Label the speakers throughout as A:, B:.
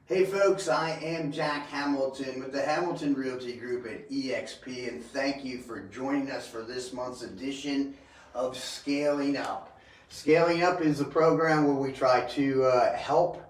A: Hey folks, I am Jack Hamilton with the Hamilton Realty Group at EXP, and thank you for joining us for this month's edition of Scaling Up. Scaling Up is a program where we try to help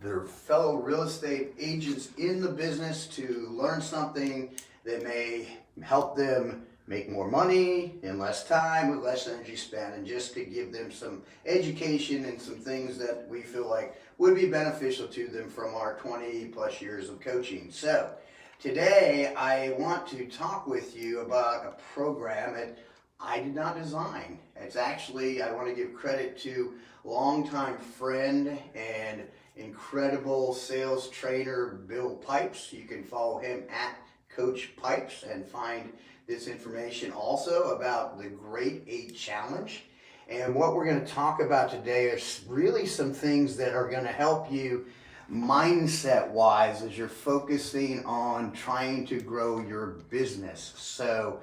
A: their fellow real estate agents in the business to learn something that may help them make more money in less time with less energy spent, and just to give them some education and some things that we feel like would be beneficial to them from our 20 plus years of coaching. So today I want to talk with you about a program that I did not design. It's actually, I want to give credit to longtime friend and incredible sales trainer Bill Pipes. You can follow him at Coach Pipes and find this information also about the Great 8 Challenge. And what we're going to talk about today is really some things that are going to help you mindset wise as you're focusing on trying to grow your business. So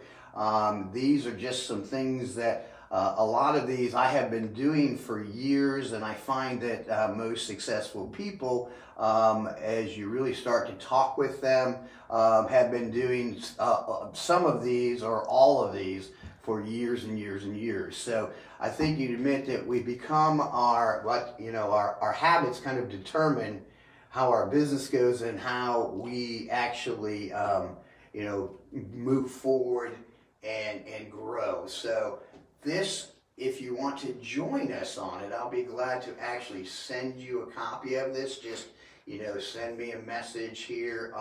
A: these are just some things that a lot of these I have been doing for years, and I find that most successful people, as you really start to talk with them, have been doing some of these or all of these for years and years and years. So I think you'd admit that we become our habits kind of determine how our business goes and how we actually move forward and grow. So this, if you want to join us on it, I'll be glad to actually send you a copy of this. Just send me a message here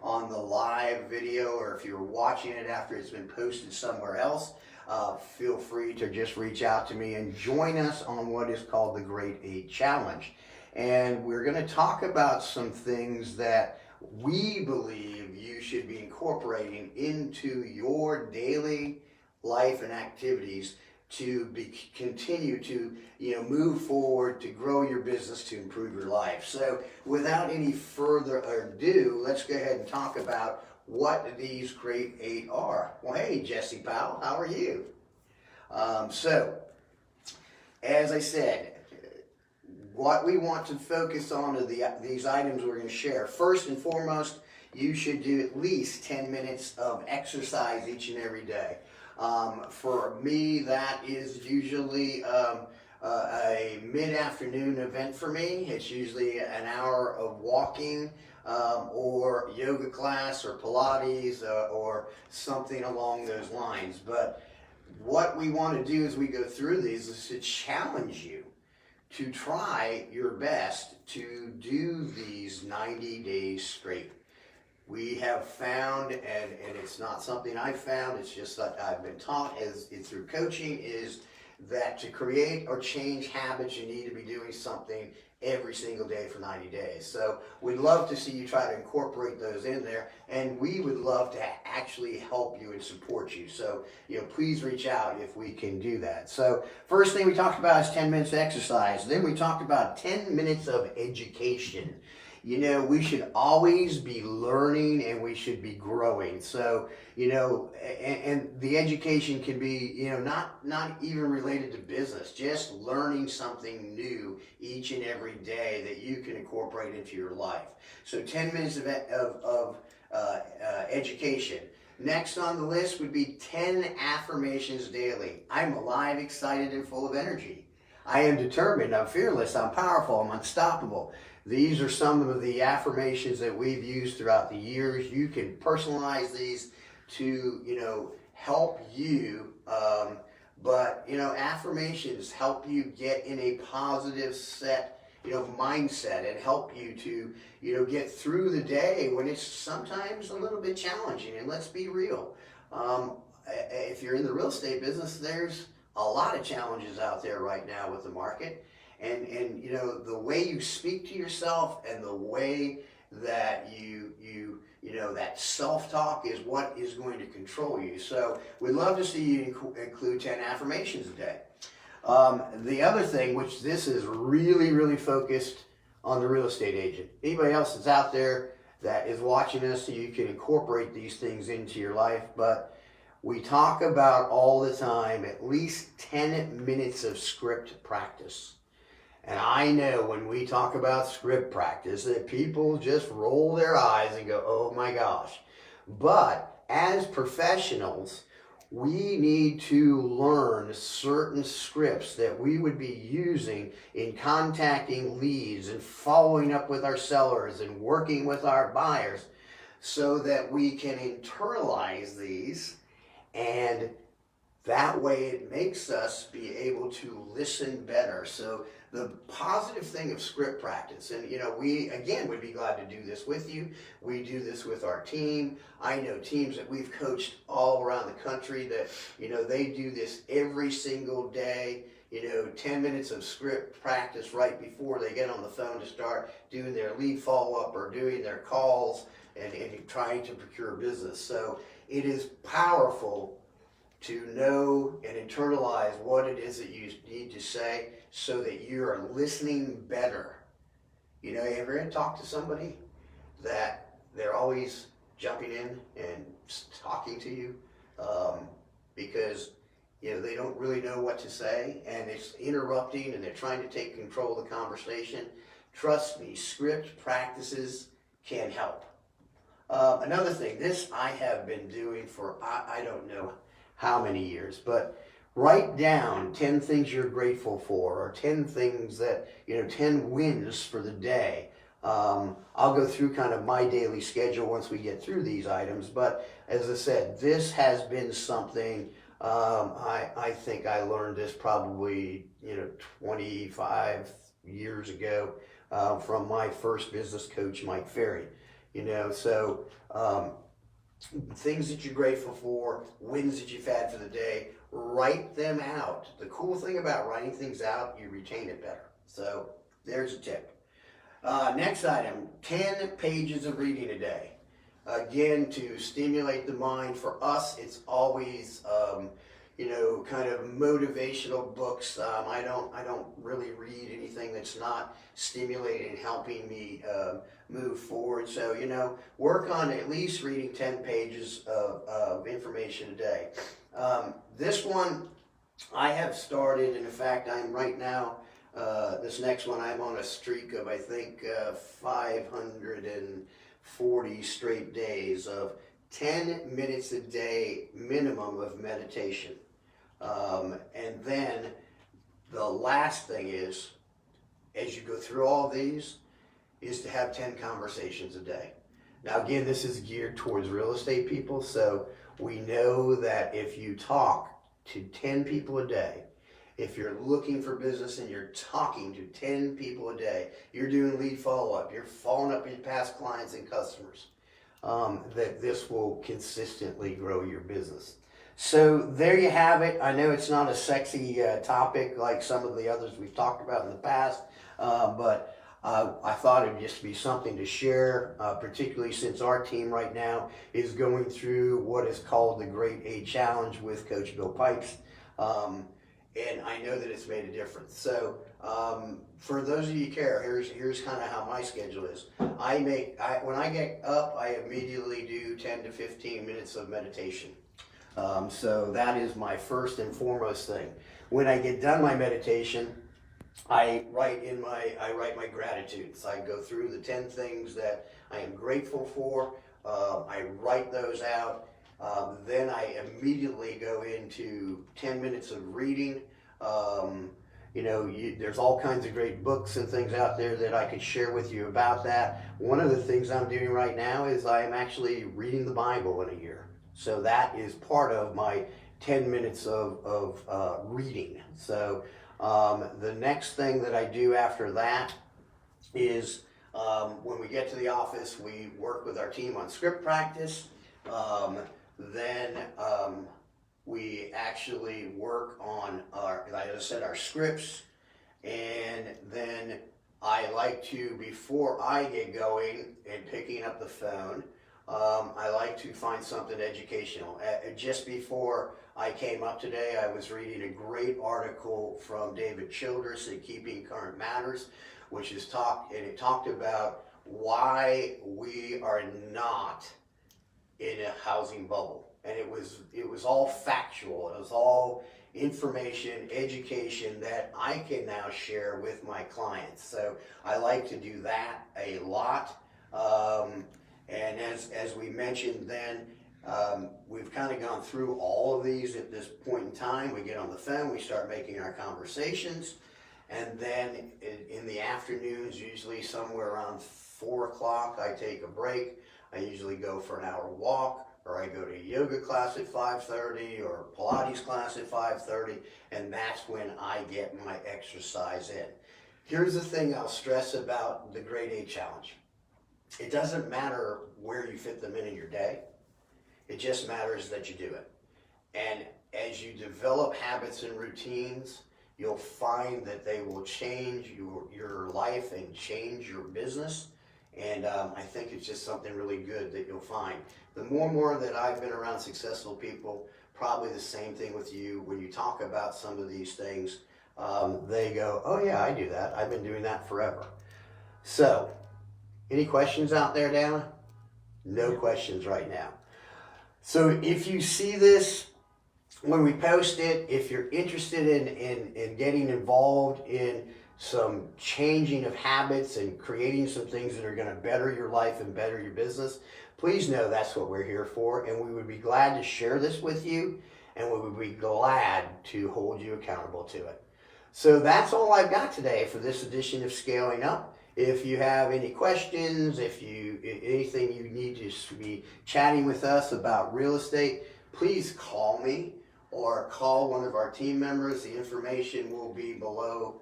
A: on the live video, or if you're watching it after it's been posted somewhere else, feel free to just reach out to me and join us on what is called the Great 8 Challenge. And we're going to talk about some things that we believe you should be incorporating into your daily life and activities to continue to move forward, to grow your business, to improve your life. So without any further ado, let's go ahead and talk about what these Great 8 are. Well, hey Jesse Powell, how are you? So as I said, what we want to focus on are these items we're going to share. First and foremost, you should do at least 10 minutes of exercise each and every day. For me, that is usually a mid-afternoon event for me. It's usually an hour of walking or yoga class or Pilates or something along those lines. But what we want to do as we go through these is to challenge you to try your best to do these 90 days straight. We have found, and it's not something I found, it's just that I've been taught through coaching, is that to create or change habits, you need to be doing something every single day for 90 days. So we'd love to see you try to incorporate those in there, and we would love to actually help you and support you. So please reach out if we can do that. So first thing we talked about is 10 minutes of exercise. Then we talked about 10 minutes of education. We should always be learning and we should be growing. So, and the education can be, not even related to business, just learning something new each and every day that you can incorporate into your life. So 10 minutes of education. Next on the list would be 10 affirmations daily. I'm alive, excited, and full of energy. I am determined, I'm fearless, I'm powerful, I'm unstoppable. These are some of the affirmations that we've used throughout the years. You can personalize these to, help you. But affirmations help you get in a positive mindset and help you to, get through the day when it's sometimes a little bit challenging. And let's be real. If you're in the real estate business, there's a lot of challenges out there right now with the market. And the way you speak to yourself and the way that you that self-talk is what is going to control you. So we'd love to see you include 10 affirmations a day. The other thing, which this is really, really focused on the real estate agent. Anybody else that's out there that is watching us, so you can incorporate these things into your life. But we talk about all the time at least 10 minutes of script practice. And I know when we talk about script practice that people just roll their eyes and go, oh my gosh. But as professionals, we need to learn certain scripts that we would be using in contacting leads and following up with our sellers and working with our buyers so that we can internalize these, and that way it makes us be able to listen better. So the positive thing of script practice, and we again would be glad to do this with you. We do this with our team. I know teams that we've coached all around the country that they do this every single day. 10 minutes of script practice right before they get on the phone to start doing their lead follow-up or doing their calls and trying to procure business. So it is powerful to know and internalize what it is that you need to say so that you are listening better. Ever talk to somebody that they're always jumping in and talking to you because they don't really know what to say and it's interrupting and they're trying to take control of the conversation? Trust me, script practices can help. Another thing, this I have been doing for I don't know how many years, but write down 10 things you're grateful for, or 10 things that, 10 wins for the day. I'll go through kind of my daily schedule once we get through these items, but as I said, this has been something, I think I learned this probably, 25 years ago from my first business coach, Mike Ferry. So things that you're grateful for, wins that you've had for the day, write them out. The cool thing about writing things out, you retain it better. So there's a tip. Next item, 10 pages of reading a day. Again, to stimulate the mind. For us, it's always, kind of motivational books. I don't really read anything that's not stimulating and helping me move forward. So, work on at least reading 10 pages of information a day. This one I have started, and in fact, I'm right now, this next one, I'm on a streak of, I think, 540 straight days of 10 minutes a day minimum of meditation. And then the last thing is, as you go through all these, is to have 10 conversations a day. Now again, this is geared towards real estate people, so we know that if you talk to 10 people a day, if you're looking for business and you're talking to 10 people a day, you're doing lead follow-up, you're following up your past clients and customers, that this will consistently grow your business. So there you have it. I know it's not a sexy topic like some of the others we've talked about in the past, but I thought it would just be something to share, particularly since our team right now is going through what is called the Great A Challenge with Coach Bill Pipes. And I know that it's made a difference. So for those of you who care, here's kind of how my schedule is. When I get up, I immediately do 10 to 15 minutes of meditation. So that is my first and foremost thing. When I get done my meditation, I write my gratitudes. I go through the 10 things that I am grateful for. I write those out. Then I immediately go into 10 minutes of reading. There's all kinds of great books and things out there that I could share with you about that. One of the things I'm doing right now is I'm actually reading the Bible in a year. So that is part of my 10 minutes of reading. So the next thing that I do after that is when we get to the office, we work with our team on script practice. Then we actually work on like I said, our scripts, and then I like to, before I get going and picking up the phone, I like to find something educational. Just before I came up today, I was reading a great article from David Childress in Keeping Current Matters, which is it talked about why we are not in a housing bubble. And it was all factual. It was all information, education that I can now share with my clients. So I like to do that a lot. And as we mentioned then, we've kind of gone through all of these at this point in time. We get on the phone, we start making our conversations, and then in the afternoons, usually somewhere around 4 o'clock, I take a break. I usually go for an hour walk, or I go to a yoga class at 5:30 or Pilates class at 5:30, and that's when I get my exercise in. Here's the thing I'll stress about the Grade A Challenge. It doesn't matter where you fit them in your day. It just matters that you do it. And as you develop habits and routines, you'll find that they will change your life and change your business. And I think it's just something really good that you'll find. The more and more that I've been around successful people, probably the same thing with you, when you talk about some of these things, they go, oh yeah, I do that. I've been doing that forever. So, any questions out there, Dana? No questions right now. So if you see this, when we post it, if you're interested in getting involved in some changing of habits and creating some things that are going to better your life and better your business, please know that's what we're here for, and we would be glad to share this with you, and we would be glad to hold you accountable to it. So that's all I've got today for this edition of Scaling Up. If you have any questions, anything you need to be chatting with us about real estate, please call me or call one of our team members. The information will be below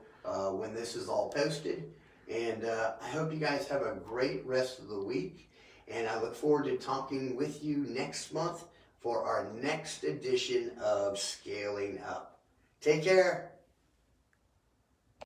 A: when this is all posted. And I hope you guys have a great rest of the week. And I look forward to talking with you next month for our next edition of Scaling Up. Take care.